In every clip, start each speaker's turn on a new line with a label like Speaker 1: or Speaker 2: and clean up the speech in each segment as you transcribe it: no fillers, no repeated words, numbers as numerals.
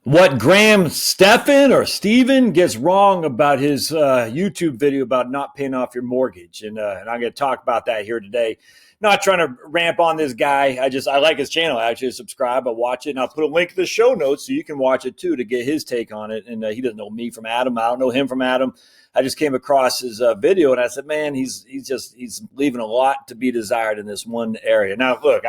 Speaker 1: What Graham Stephan or Stephen gets wrong about his YouTube video about not paying off your mortgage, and I'm going to talk about that here today. Not trying to ramp on this guy. I like his channel. I actually subscribe. I watch it, and I'll put a link in the show notes so you can watch it too to get his take on it. And he doesn't know me from Adam. I don't know him from Adam. I just came across his video, and I said, man, he's leaving a lot to be desired in this one area. Now, look,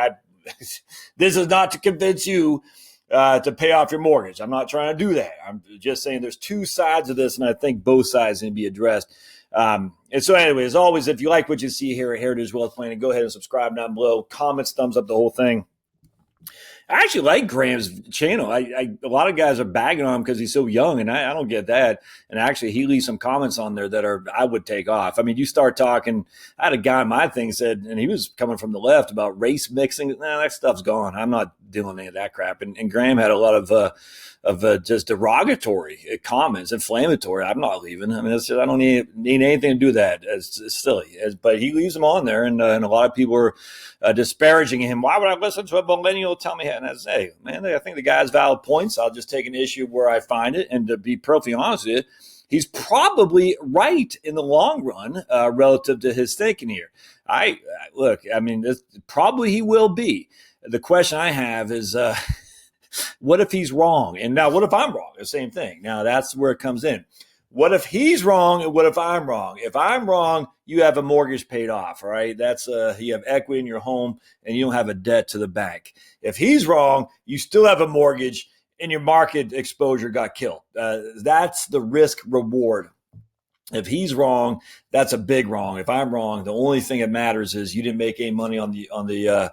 Speaker 1: this is not to convince you to pay off your mortgage. I'm not trying to do that. I'm just saying there's two sides of this, and I think both sides need to be addressed. And so anyway, as always, if you like what you see here at Heritage Wealth Planning, go ahead and subscribe down below. Comments, thumbs up, the whole thing. I actually like Graham's channel. A lot of guys are bagging on him because he's so young, and I don't get that. And actually, he leaves some comments on there that I would take off. I mean, you start talking. I had a guy on my thing said, and he was coming from the left about race mixing. Nah, that stuff's gone. I'm not doing any of that crap. And Graham had a lot of just derogatory comments, inflammatory. I'm not leaving. I mean, I don't need anything to do with that. It's silly. But he leaves them on there, and a lot of people are disparaging him. Why would I listen to a millennial tell me that? And I say, man, I think the guy has valid points. I'll just take an issue where I find it. And to be perfectly honest with you, he's probably right in the long run relative to his thinking here. Probably he will be. The question I have is, what if he's wrong? And now, what if I'm wrong? The same thing. Now, that's where it comes in. What if he's wrong and what if I'm wrong? If I'm wrong, you have a mortgage paid off, all right? That's you have equity in your home and you don't have a debt to the bank. If he's wrong, you still have a mortgage and your market exposure got killed. That's the risk reward. If he's wrong, that's a big wrong. If I'm wrong, the only thing that matters is you didn't make any money on the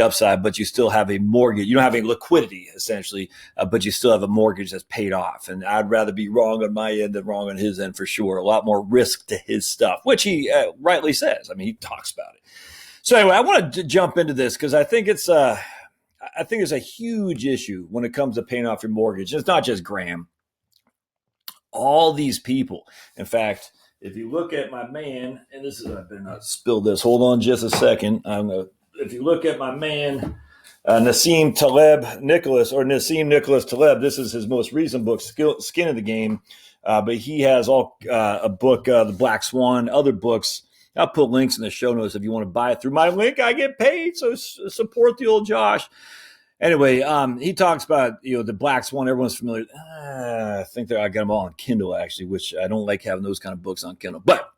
Speaker 1: upside, but you still have a mortgage. You don't have any liquidity essentially, but you still have a mortgage that's paid off. And I'd rather be wrong on my end than wrong on his end for sure. A lot more risk to his stuff, which he rightly says. I mean, he talks about it. So anyway, I want to jump into this because I think it's a huge issue when it comes to paying off your mortgage. It's not just Graham. All these people. In fact, if you look at my man, and this is, I better not spill this. Hold on just a second. If you look at my man, Nassim Nicholas Taleb, this is his most recent book, Skin of the Game. But he has a book, The Black Swan, other books. I'll put links in the show notes if you want to buy it through my link. I get paid, so support the old Josh. Anyway, he talks about, the Black Swan. Everyone's familiar. I think I got them all on Kindle, actually, which I don't like having those kind of books on Kindle. But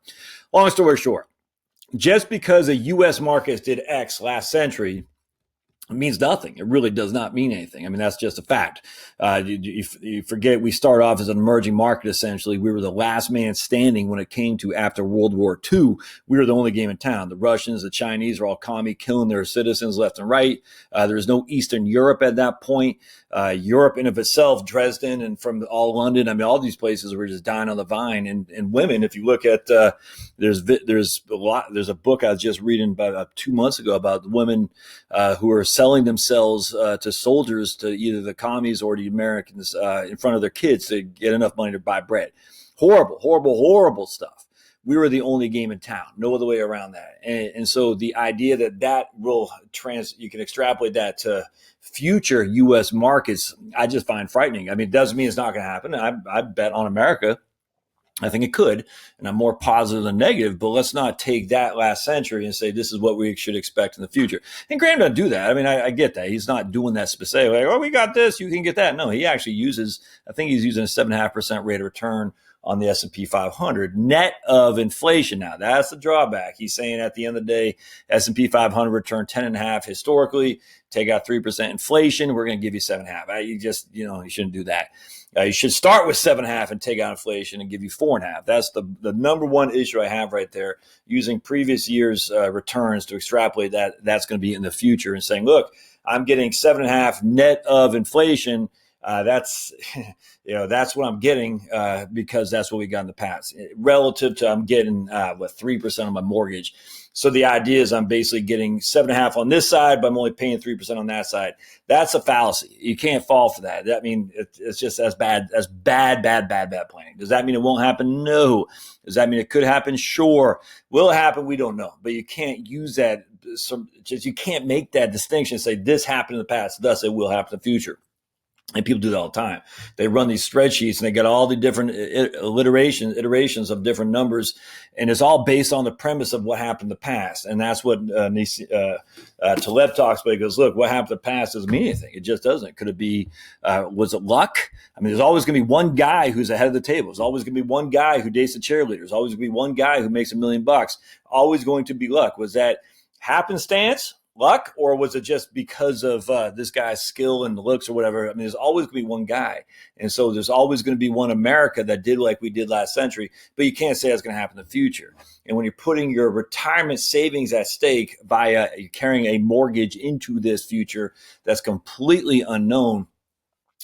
Speaker 1: long story short, just because the U.S. markets did X last century, it means nothing. It really does not mean anything. I mean, that's just a fact. You forget we start off as an emerging market, essentially. We were the last man standing when it came to after World War II. We were the only game in town. The Russians, the Chinese are all commie, killing their citizens left and right. There was no Eastern Europe at that point. Europe in of itself, Dresden and from all London, I mean, all these places were just dying on the vine. And women, if you look at, there's a book I was just reading about 2 months ago about women who are selling themselves to soldiers, to either the commies or the Americans in front of their kids to get enough money to buy bread. Horrible stuff. We were the only game in town. No other way around that. And so the idea that will you can extrapolate that to future U.S. markets, I just find frightening. I mean, it doesn't mean it's not going to happen. I bet on America. I think it could, and I'm more positive than negative, but let's not take that last century and say this is what we should expect in the future. And Graham doesn't do that. I mean, I get that. He's not doing that specifically. Like, oh, we got this, you can get that. No, he actually uses, I think he's using a 7.5% rate of return on the S&P 500 net of inflation. Now, that's the drawback. He's saying at the end of the day, S&P 500 return 10.5 historically, take out 3% inflation, we're going to give you 7.5. You shouldn't do that. You should start with 7.5 and take out inflation and give you 4.5. That's the number one issue I have right there. Using previous year's returns to extrapolate that's going to be in the future and saying, look, I'm getting 7.5 net of inflation. That's what I'm getting because that's what we got in the past. Relative to I'm getting 3% on my mortgage. So the idea is I'm basically getting 7.5 on this side, but I'm only paying 3% on that side. That's a fallacy. You can't fall for that. I mean, it's just as bad planning. Does that mean it won't happen? No. Does that mean it could happen? Sure. Will it happen? We don't know. But you can't use that. You can't make that distinction and say this happened in the past, thus it will happen in the future. And people do that all the time. They run these spreadsheets and they get all the different iterations of different numbers. And it's all based on the premise of what happened in the past. And that's what Taleb talks about. He goes, look, what happened in the past doesn't mean anything. It just doesn't. Could it be, was it luck? I mean, there's always going to be one guy who's ahead of the table. There's always going to be one guy who dates a cheerleader. There's always going to be one guy who makes $1 million. Always going to be luck. Was that happenstance? Luck, or was it just because of this guy's skill and looks or whatever? I mean, there's always going to be one guy. And so there's always going to be one America that did like we did last century, but you can't say that's going to happen in the future. And when you're putting your retirement savings at stake via carrying a mortgage into this future that's completely unknown,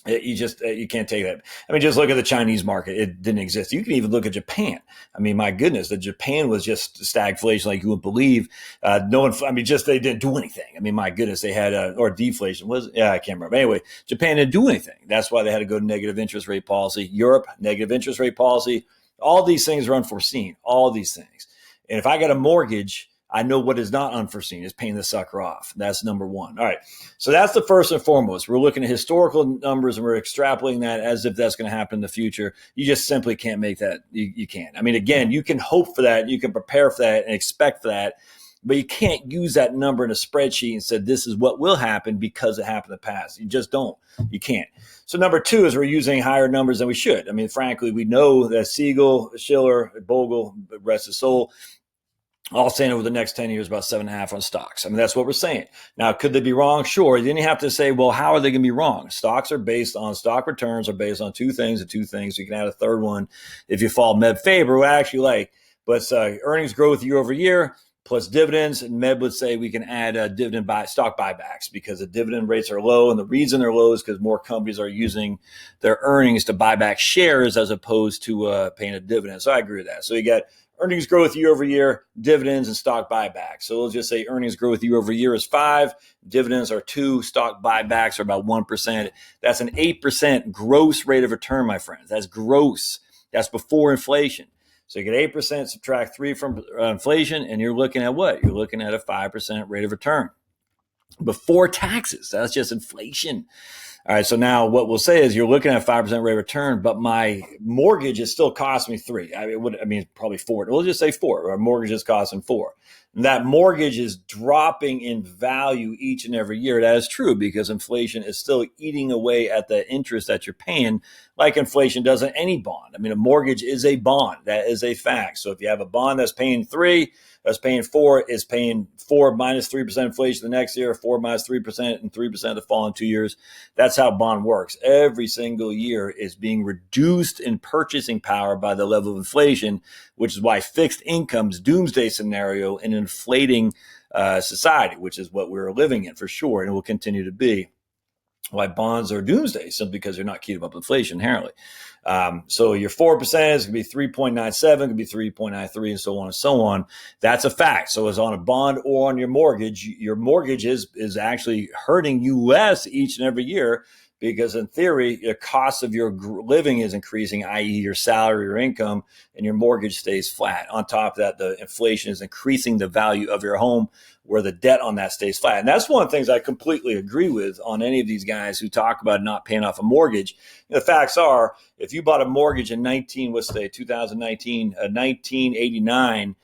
Speaker 1: you can't take that. I mean, just look at the Chinese market. It didn't exist. You can even look at Japan. I mean, my goodness, Japan was just stagflation like you would believe. They didn't do anything. I mean, my goodness, they had, or deflation. I can't remember. Anyway, Japan didn't do anything. That's why they had to go to negative interest rate policy. Europe, negative interest rate policy. All these things are unforeseen, all these things. And if I got a mortgage, I know what is not unforeseen is paying the sucker off. That's number one. All right. So that's the first and foremost. We're looking at historical numbers and we're extrapolating that as if that's going to happen in the future. You just simply can't make that. You can't. I mean, again, you can hope for that. You can prepare for that and expect for that. But you can't use that number in a spreadsheet and say this is what will happen because it happened in the past. You just don't. You can't. So number two is we're using higher numbers than we should. I mean, frankly, we know that Siegel, Schiller, Bogle, rest his soul, all saying over the next 10 years about 7.5 on stocks. I mean, that's what we're saying. Now, could they be wrong? Sure. Then you have to say, well, how are they going to be wrong? Stock returns are based on two things and two things. You can add a third one if you follow Meb Faber, what I actually like. But earnings growth year over year plus dividends. And Meb would say we can add stock buybacks because the dividend rates are low. And the reason they're low is because more companies are using their earnings to buy back shares as opposed to paying a dividend. So I agree with that. So you got earnings growth year over year, dividends, and stock buybacks. So we'll just say earnings growth year over year is 5, dividends are 2, stock buybacks are about 1%. That's an 8% gross rate of return, my friends. That's gross. That's before inflation. So you get 8%, subtract 3 from inflation, and you're looking at what? You're looking at a 5% rate of return before taxes. That's just inflation. All right, so now what we'll say is you're looking at a 5% rate of return, but my mortgage is still costing me 3. Probably 4. We'll just say 4. Our mortgage is costing 4. And that mortgage is dropping in value each and every year. That is true because inflation is still eating away at the interest that you're paying like inflation does on any bond. I mean, a mortgage is a bond. That is a fact. So if you have a bond that's paying 3, that's paying 4, is paying 4 minus 3% inflation the next year, 4 minus 3%, and 3% the following 2 years. That's how bond works. Every single year is being reduced in purchasing power by the level of inflation, which is why fixed income's doomsday scenario in an inflating society, which is what we're living in for sure, and will continue to be. Why bonds are doomsday, simply because they're not keeping up with inflation inherently. So your 4% is going to be 3.97, could be 3.93, and so on and so on. That's a fact. So it's on a bond or on your mortgage is actually hurting you less each and every year because in theory, the cost of your living is increasing, i.e. your salary or income, and your mortgage stays flat. On top of that, the inflation is increasing the value of your home where the debt on that stays flat. And that's one of the things I completely agree with on any of these guys who talk about not paying off a mortgage. The facts are, if you bought a mortgage in 1989,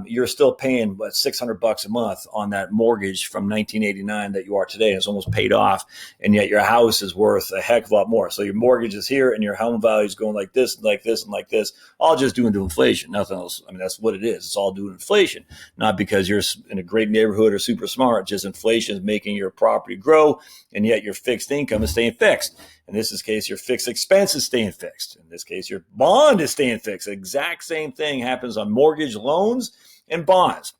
Speaker 1: you're still paying $600 a month on that mortgage from 1989 that you are today. It's almost paid off, and yet your house is worth a heck of a lot more. So your mortgage is here, and your home value is going like this, and like this, and like this, all just due to inflation. Nothing else. I mean, that's what it is. It's all due to inflation, not because you're in a great neighborhood or super smart. Just inflation is making your property grow, and yet your fixed income is staying fixed. In this case, your fixed expense is staying fixed. In this case, your bond is staying fixed. The exact same thing happens on mortgage loans and bonds.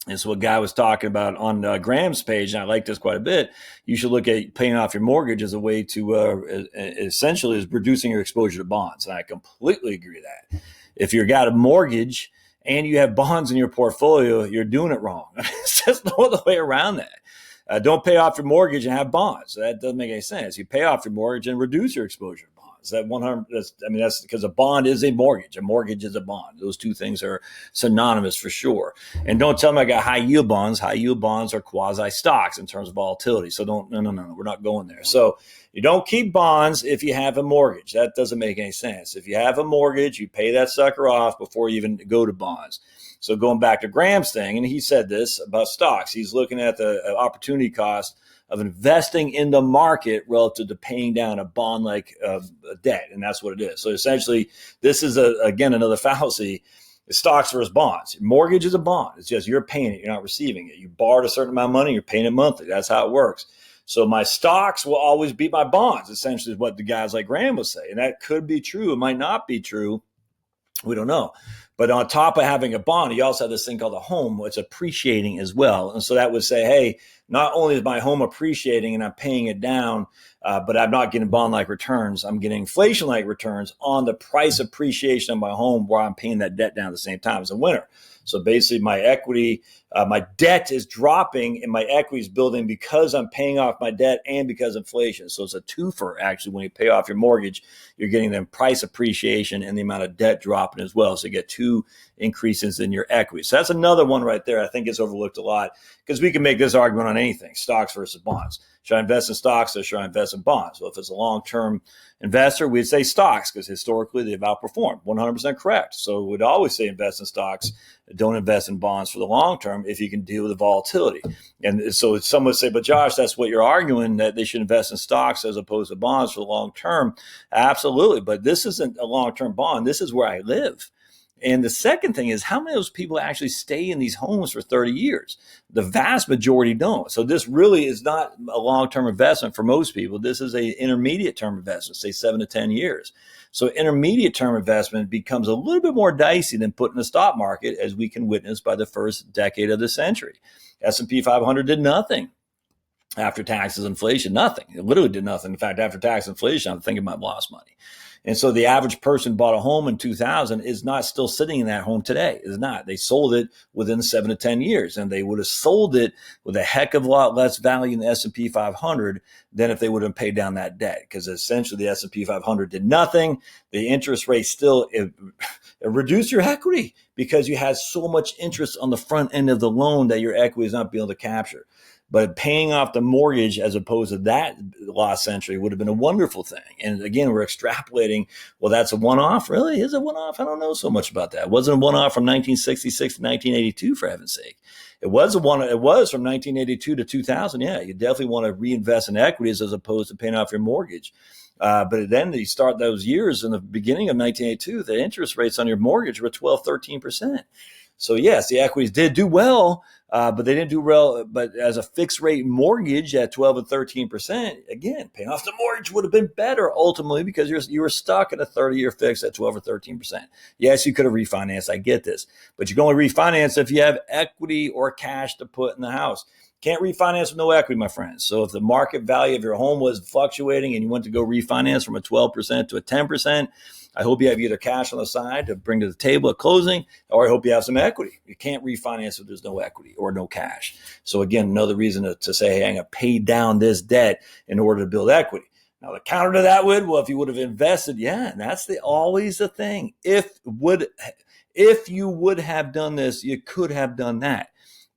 Speaker 1: And so what Guy was talking about on Graham's page, and I like this quite a bit, you should look at paying off your mortgage as a way to essentially is reducing your exposure to bonds. And I completely agree with that. If you've got a mortgage and you have bonds in your portfolio, you're doing it wrong. It's just no other way around that. Don't pay off your mortgage and have bonds. That doesn't make any sense. You pay off your mortgage and reduce your exposure to bonds. bonds. That 100. That's because a bond is a mortgage. A mortgage is a bond. Those two things are synonymous for sure. And don't tell me I got high yield bonds. High yield bonds are quasi stocks in terms of volatility. So no, we're not going there. So you don't keep bonds if you have a mortgage. That doesn't make any sense. If you have a mortgage, you pay that sucker off before you even go to bonds. So going back to Graham's thing, and he said this about stocks, he's looking at the opportunity cost of investing in the market relative to paying down a bond like debt. And that's what it is. So essentially, this is, again, another fallacy. It's stocks versus bonds. Mortgage is a bond. It's just you're paying it. You're not receiving it. You borrowed a certain amount of money. You're paying it monthly. That's how it works. So my stocks will always beat my bonds, essentially is what the guys like Graham would say. And that could be true. It might not be true. We don't know. But on top of having a bond, you also have this thing called a home, which is appreciating as well. And so that would say, hey, not only is my home appreciating and I'm paying it down, but I'm not getting bond-like returns. I'm getting inflation-like returns on the price appreciation of my home while I'm paying that debt down at the same time as a winner. So basically my equity, my debt is dropping and my equity is building because I'm paying off my debt and because of inflation. So it's a twofer, actually. When you pay off your mortgage, you're getting the price appreciation and the amount of debt dropping as well. So you get two increases in your equity. So that's another one right there. I think it's overlooked a lot because we can make this argument on anything, stocks versus bonds. Should I invest in stocks or should I invest in bonds? Well, if it's a long-term investor, we'd say stocks because historically they've outperformed. 100% correct. So we'd always say invest in stocks. Don't invest in bonds for the long term if you can deal with the volatility. And so some would say, but Josh, that's what you're arguing, that they should invest in stocks as opposed to bonds for the long term. Absolutely. But this isn't a long-term bond. This is where I live. And the second thing is, how many of those people actually stay in these homes for 30 years? The vast majority don't. So this really is not a long-term investment for most people. This is an intermediate-term investment, say 7 to 10 years. So intermediate-term investment becomes a little bit more dicey than putting the stock market, as we can witness by the first decade of the century. S&P 500 did nothing after taxes and inflation, nothing. It literally did nothing. In fact, after tax inflation, I'm thinking I've lost money. And so the average person bought a home in 2000 is not still sitting in that home today. It's not. They sold it within 7 to 10 years, and they would have sold it with a heck of a lot less value in the S&P 500 than if they would have paid down that debt, because essentially the S&P 500 did nothing. The interest rate still it reduced your equity because you had so much interest on the front end of the loan that your equity is not being able to capture. But paying off the mortgage as opposed to that last century would have been a wonderful thing. And again, we're extrapolating, well, that's a one-off. Really? Is it a one-off? I don't know so much about that. It wasn't a one-off from 1966 to 1982, for heaven's sake. It was from 1982 to 2000. Yeah, you definitely want to reinvest in equities as opposed to paying off your mortgage. But then you start those years in the beginning of 1982, the interest rates on your mortgage were 12, 13%. So yes, the equities did do well, but they didn't do well. But as a fixed rate mortgage at 12 and 13%, again, paying off the mortgage would have been better ultimately because you were stuck at a 30-year fix at 12 or 13%. Yes, you could have refinanced. I get this, but you can only refinance if you have equity or cash to put in the house. Can't refinance with no equity, my friends. So if the market value of your home was fluctuating and you want to go refinance from a 12% to a 10%, I hope you have either cash on the side to bring to the table at closing, or I hope you have some equity. You can't refinance if there's no equity or no cash. So again, another reason to say, hey, I'm going to pay down this debt in order to build equity. Now, the counter to that if you would have invested, yeah, and that's always the thing. If you would have done this, you could have done that.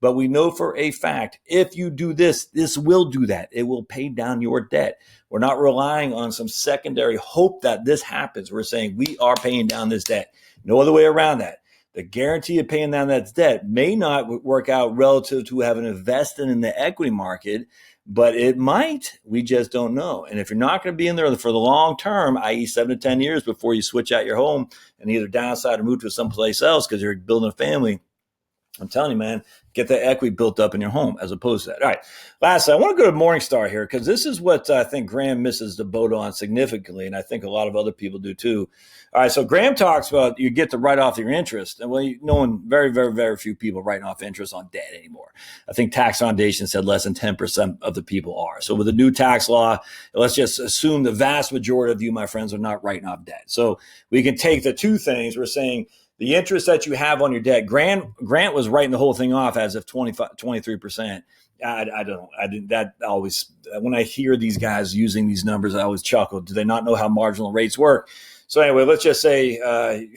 Speaker 1: But we know for a fact, if you do this, this will do that. It will pay down your debt. We're not relying on some secondary hope that this happens. We're saying we are paying down this debt. No other way around that. The guarantee of paying down that debt may not work out relative to having invested in the equity market, but it might. We just don't know. And if you're not going to be in there for the long term, i.e. 7 to 10 years before you switch out your home and either downside or move to someplace else because you're building a family, I'm telling you, man, get the equity built up in your home as opposed to that. All right. Lastly, I want to go to Morningstar here because this is what I think Graham misses the boat on significantly, and I think a lot of other people do too. All right. So Graham talks about you get to write off your interest. And very, very, very few people writing off interest on debt anymore. I think Tax Foundation said less than 10% of the people are. So with the new tax law, let's just assume the vast majority of you, my friends, are not writing off debt. So we can take the two things. We're saying the interest that you have on your debt, Grant was writing the whole thing off as if 23%. I don't. I didn't. That always, when I hear these guys using these numbers, I always chuckle. Do they not know how marginal rates work? So anyway, let's just say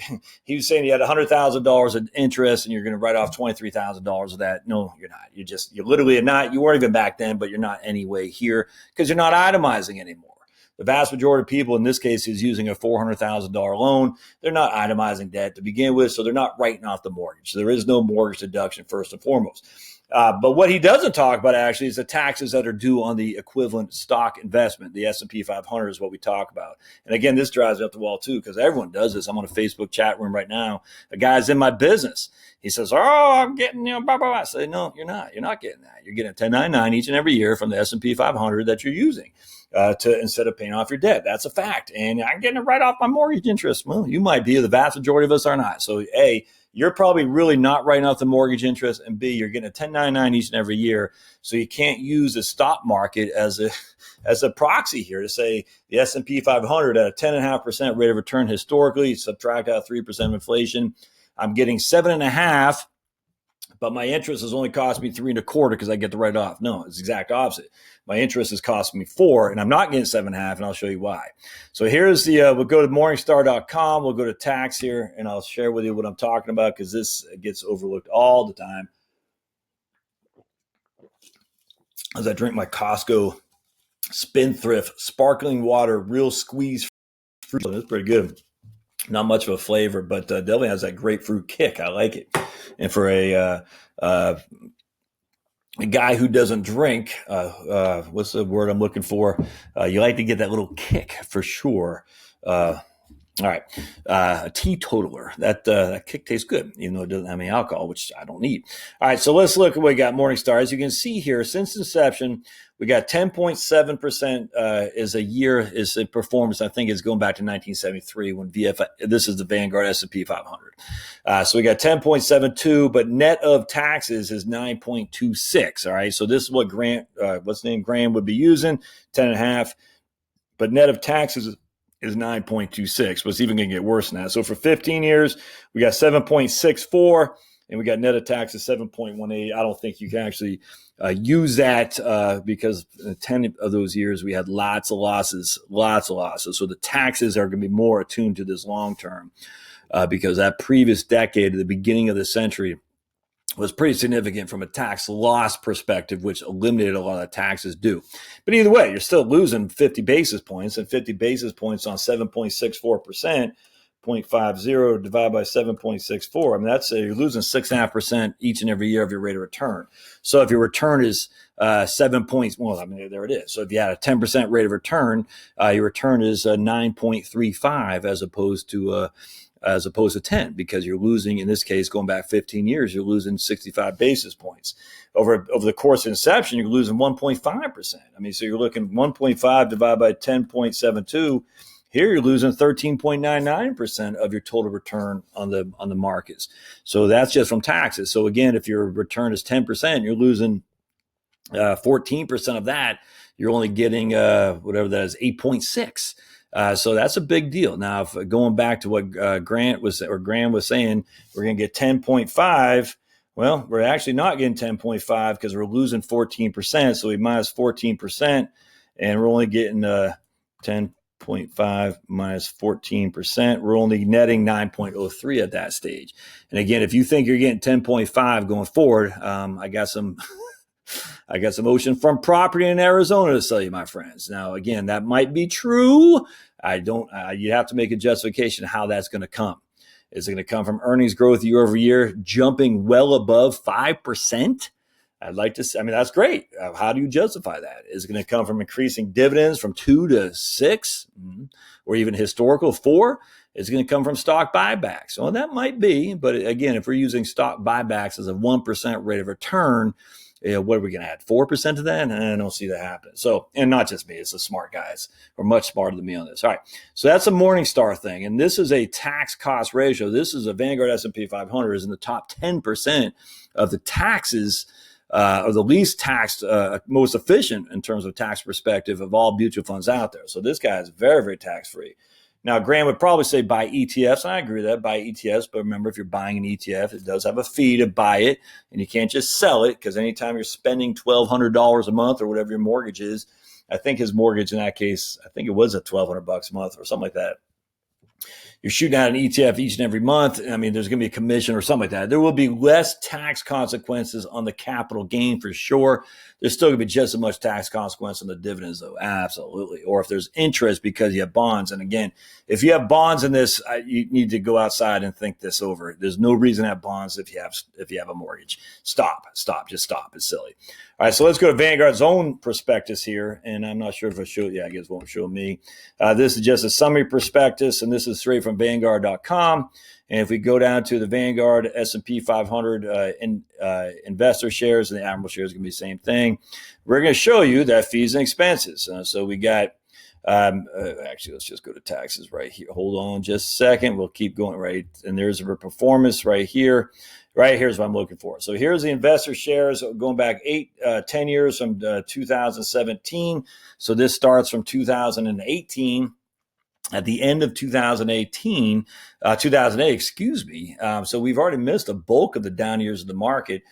Speaker 1: he was saying he had $100,000 in interest, and you're going to write off $23,000 of that. No, you're not. You literally are not. You weren't even back then, but you're not anyway here because you're not itemizing anymore. The vast majority of people in this case is using a $400,000 loan. They're not itemizing debt to begin with, so they're not writing off the mortgage. So there is no mortgage deduction first and foremost. But what he doesn't talk about actually is the taxes that are due on the equivalent stock investment. The S&P 500 is what we talk about. And again, this drives me up the wall too, because everyone does this. I'm on a Facebook chat room right now. A guy's in my business. He says, "Oh, I'm getting, blah, blah, blah." I say, "No, you're not. You're not getting that. You're getting a 1099 each and every year from the S&P 500 that you're using to instead of paying off your debt. That's a fact. And I'm getting to write off my mortgage interest." Well, you might be. The vast majority of us are not. So, A, you're probably really not writing off the mortgage interest, and B, you're getting a 1099 each and every year. So you can't use the stock market as a proxy here to say the S&P 500 at a 10.5% rate of return historically, subtract out 3% of inflation. I'm getting 7.5%, but my interest has only cost me 3.25 because I get to write off. No, it's the exact opposite. My interest is costing me 4, and I'm not getting 7.5, and I'll show you why. So here's we'll go to Morningstar.com. We'll go to tax here, and I'll share with you what I'm talking about because this gets overlooked all the time. As I drink my Costco Spindthrift sparkling water, real squeeze fruit. It's pretty good. Not much of a flavor, but definitely has that grapefruit kick. I like it. And for a guy who doesn't drink, what's the word I'm looking for? You like to get that little kick for sure. All right, a teetotaler. That kick tastes good, even though it doesn't have any alcohol, which I don't need. All right, so let's look at what we got. Morningstar. As you can see here, since inception, we got 10.7% is a year is a performance. I think it's going back to 1973 when this is the Vanguard S&P 500. So we got 10.72, but net of taxes is 9.26. All right, so this is what Graham would be using, 10.5, but net of taxes is 9.26, but it's even going to get worse than that. So for 15 years, we got 7.64, and we got net of taxes 7.18. I don't think you can actually use that because in 10 of those years, we had lots of losses. So the taxes are going to be more attuned to this long term because that previous decade, at the beginning of the century, was pretty significant from a tax loss perspective, which eliminated a lot of taxes due. But either way, you're still losing 50 basis points, and 50 basis points on 7.64%, 0.50 divided by 7.64. I mean, that's you're losing 6.5% each and every year of your rate of return. So if your return is 7 points, well, I mean, there it is. So if you had a 10% rate of return, your return is 9.35 as opposed to 10, because you're losing, in this case, going back 15 years, you're losing 65 basis points. Over the course of inception, you're losing 1.5%. I mean, so you're looking 1.5 divided by 10.72. Here you're losing 13.99% of your total return on the markets. So that's just from taxes. So again, if your return is 10%, you're losing 14% of that. You're only getting whatever that is, 8.6. So that's a big deal. Now, if going back to what Graham was saying, we're going to get 10.5. Well, we're actually not getting 10.5 because we're losing 14%. So we minus 14%, and we're only getting 10.5 minus 14%. We're only netting 9.03 at that stage. And again, if you think you're getting 10.5 going forward, I got some oceanfront property in Arizona to sell you, my friends. Now, again, that might be true. You have to make a justification of how that's going to come. Is it going to come from earnings growth year over year, jumping well above 5%? I'd like to say, I mean, that's great. How do you justify that? Is it going to come from increasing dividends from 2 to 6 or even historical 4? Is it going to come from stock buybacks? Well, that might be. But again, if we're using stock buybacks as a 1% rate of return, what are we going to add? 4% to that? I don't see that happen. So, and not just me, it's the smart guys who are much smarter than me on this. All right. So that's a Morningstar thing. And this is a tax cost ratio. This is a Vanguard S&P 500 is in the top 10% of the taxes or the least taxed, most efficient in terms of tax perspective of all mutual funds out there. So this guy is very, very tax free. Now, Graham would probably say buy ETFs, and I agree with that, buy ETFs. But remember, if you're buying an ETF, it does have a fee to buy it, and you can't just sell it, because anytime you're spending $1,200 a month or whatever your mortgage is, I think his mortgage in that case, I think it was at $1,200 a month or something like that. You're shooting out an ETF each and every month. I mean, there's going to be a commission or something like that. There will be less tax consequences on the capital gain for sure. There's still going to be just as much tax consequence on the dividends, though. Absolutely. Or if there's interest because you have bonds. And again, if you have bonds in this, you need to go outside and think this over. There's no reason to have bonds if you have a mortgage. Stop. Just stop. It's silly. All right, so let's go to Vanguard's own prospectus here. And I'm not sure if I showed you. I guess it won't show me. This is just a summary prospectus, and this is straight from Vanguard.com. And if we go down to the Vanguard S&P 500 investor shares, and the Admiral shares are going to be the same thing. We're going to show you that fees and expenses. So we got, actually, let's just go to taxes right here. Hold on just a second. We'll keep going right. And there's a performance right here. Right here's what I'm looking for. So here's the investor shares going back 10 years from 2017. So this starts from 2018. At the end of 2008, so we've already missed a bulk of the down years of the market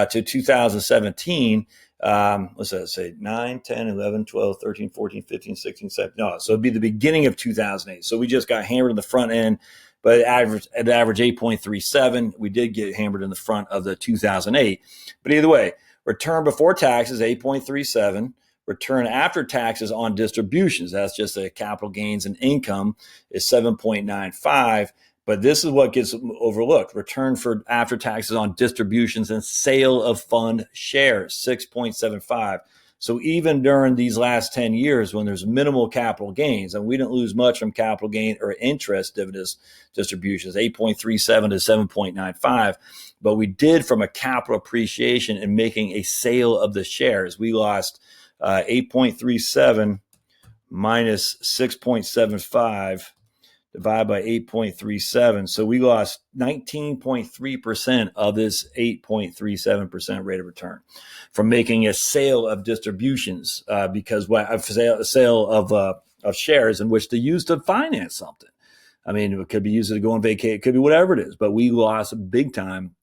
Speaker 1: to 2017. Let's say 9, 10, 11, 12, 13, 14, 15, 16, 17. No, so it'd be the beginning of 2008. So we just got hammered in the front end, but it averaged 8.37. We did get hammered in the front of the 2008. But either way, return before taxes, 8.37. Return after taxes on distributions, that's just the capital gains and income, is 7.95. But this is what gets overlooked. Return for after taxes on distributions and sale of fund shares, 6.75. So even during these last 10 years, when there's minimal capital gains, and we didn't lose much from capital gain or interest dividends distributions, 8.37 to 7.95. But we did from a capital appreciation and making a sale of the shares. We lost 8.37 minus 6.75 divided by 8.37. So we lost 19.3% of this 8.37% rate of return from making a sale of distributions because a sale of shares in which to use to finance something. I mean, it could be used to go on vacation. It could be whatever it is, but we lost big time.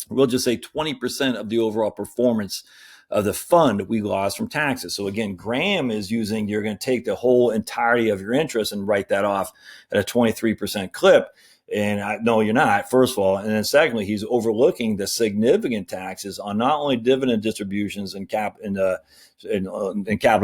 Speaker 1: We'll just say 20% of the overall performance of the fund we lost from taxes. So again, Graham is using, you're going to take the whole entirety of your interest and write that off at a 23% clip. And no, you're not, first of all. And then secondly, he's overlooking the significant taxes on not only dividend distributions and capital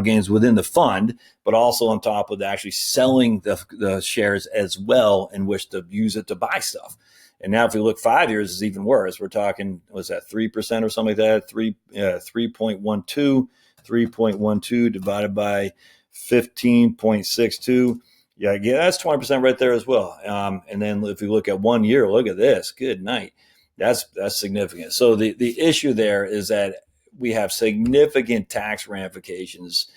Speaker 1: gains within the fund, but also on top of actually selling the shares as well in which to use it to buy stuff. And now if we look 5 years, it's even worse. We're talking, what's that, 3% or something like that? 3.12 divided by 15.62. Yeah, that's 20% right there as well. And then if we look at 1 year, look at this. Good night. That's significant. So the issue there is that we have significant tax ramifications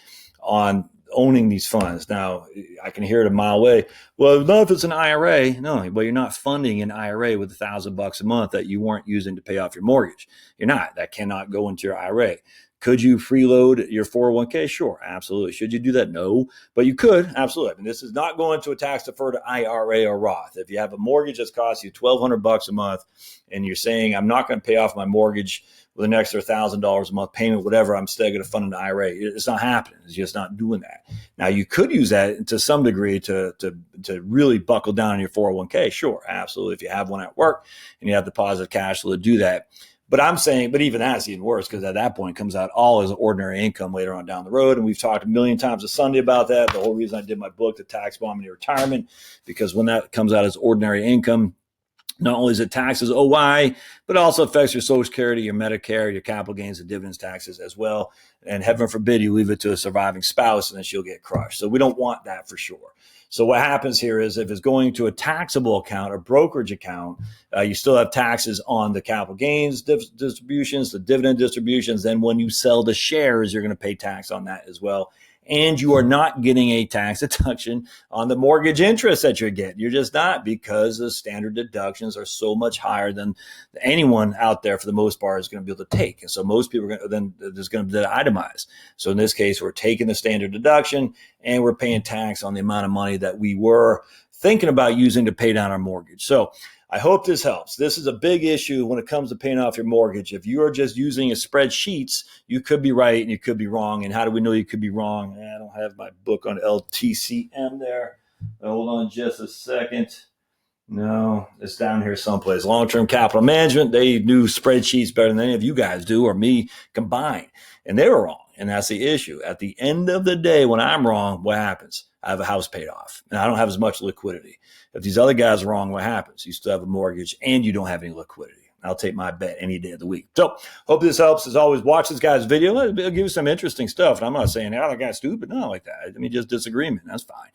Speaker 1: on owning these funds. Now, I can hear it a mile away. Well, not if it's an IRA. No, well, you're not funding an IRA with $1,000 a month that you weren't using to pay off your mortgage. You're not. That cannot go into your IRA. Could you freeload your 401k? Sure, absolutely. Should you do that? No, but you could, absolutely. I mean, this is not going to a tax-deferred IRA or Roth. If you have a mortgage that's cost you $1,200 a month and you're saying, I'm not going to pay off my mortgage with an extra $1,000 a month payment, whatever, I'm still going to fund an IRA. It's not happening. It's just not doing that. Now, you could use that to some degree to really buckle down on your 401k. Sure, absolutely. If you have one at work and you have the positive cash flow to do that. But I'm saying, but even that's even worse because at that point it comes out all as ordinary income later on down the road. And we've talked a million times a Sunday about that. The whole reason I did my book, The Tax Bomb in Your Retirement, because when that comes out as ordinary income, not only is it taxes OI, but also affects your Social Security, your Medicare, your capital gains and dividends taxes as well. And heaven forbid you leave it to a surviving spouse and then she'll get crushed. So we don't want that for sure. So what happens here is if it's going to a taxable account, a brokerage account, you still have taxes on the capital gains distributions, the dividend distributions. Then when you sell the shares, you're going to pay tax on that as well. And you are not getting a tax deduction on the mortgage interest that you're getting. You're just not, because the standard deductions are so much higher than anyone out there for the most part is going to be able to take. And so most people are going to, there's going to be itemized. So in this case, we're taking the standard deduction and we're paying tax on the amount of money that we were thinking about using to pay down our mortgage. So I hope this helps. This is a big issue when it comes to paying off your mortgage. If you are just using a spreadsheets, you could be right and you could be wrong. And how do we know you could be wrong? I don't have my book on LTCM there. Hold on just a second. No, it's down here someplace. Long-term capital management, they do spreadsheets better than any of you guys do or me combined. And they were wrong. And that's the issue. At the end of the day, when I'm wrong, what happens? I have a house paid off and I don't have as much liquidity. If these other guys are wrong, what happens? You still have a mortgage and you don't have any liquidity. I'll take my bet any day of the week. So hope this helps. As always, watch this guy's video. It'll give you some interesting stuff. And I'm not saying, that guy's stupid. No, like that. I mean, just disagreement. That's fine.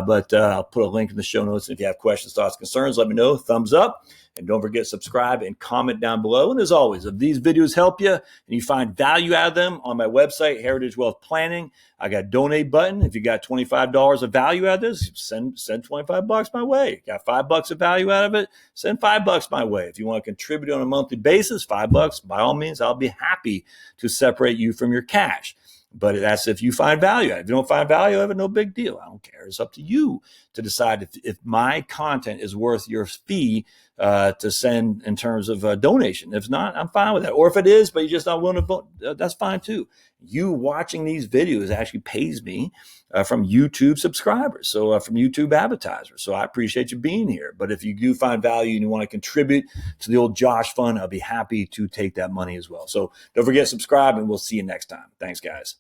Speaker 1: But I'll put a link in the show notes. And if you have questions, thoughts, concerns, let me know. Thumbs up. And don't forget to subscribe and comment down below. And as always, if these videos help you and you find value out of them, on my website, Heritage Wealth Planning, I got a donate button. If you got $25 of value out of this, send $25 my way. Got $5 of value out of it, send $5 my way. If you want to contribute on a monthly basis, $5, by all means, I'll be happy to separate you from your cash. But that's if you find value. If you don't find value of it, no big deal. I don't care. It's up to you to decide if my content is worth your fee to send in terms of donation. If not, I'm fine with that. Or if it is, but you're just not willing to vote, that's fine too. You watching these videos actually pays me from YouTube subscribers, so from YouTube advertisers. So I appreciate you being here. But if you do find value and you want to contribute to the old Josh Fund, I'll be happy to take that money as well. So don't forget to subscribe, and we'll see you next time. Thanks, guys.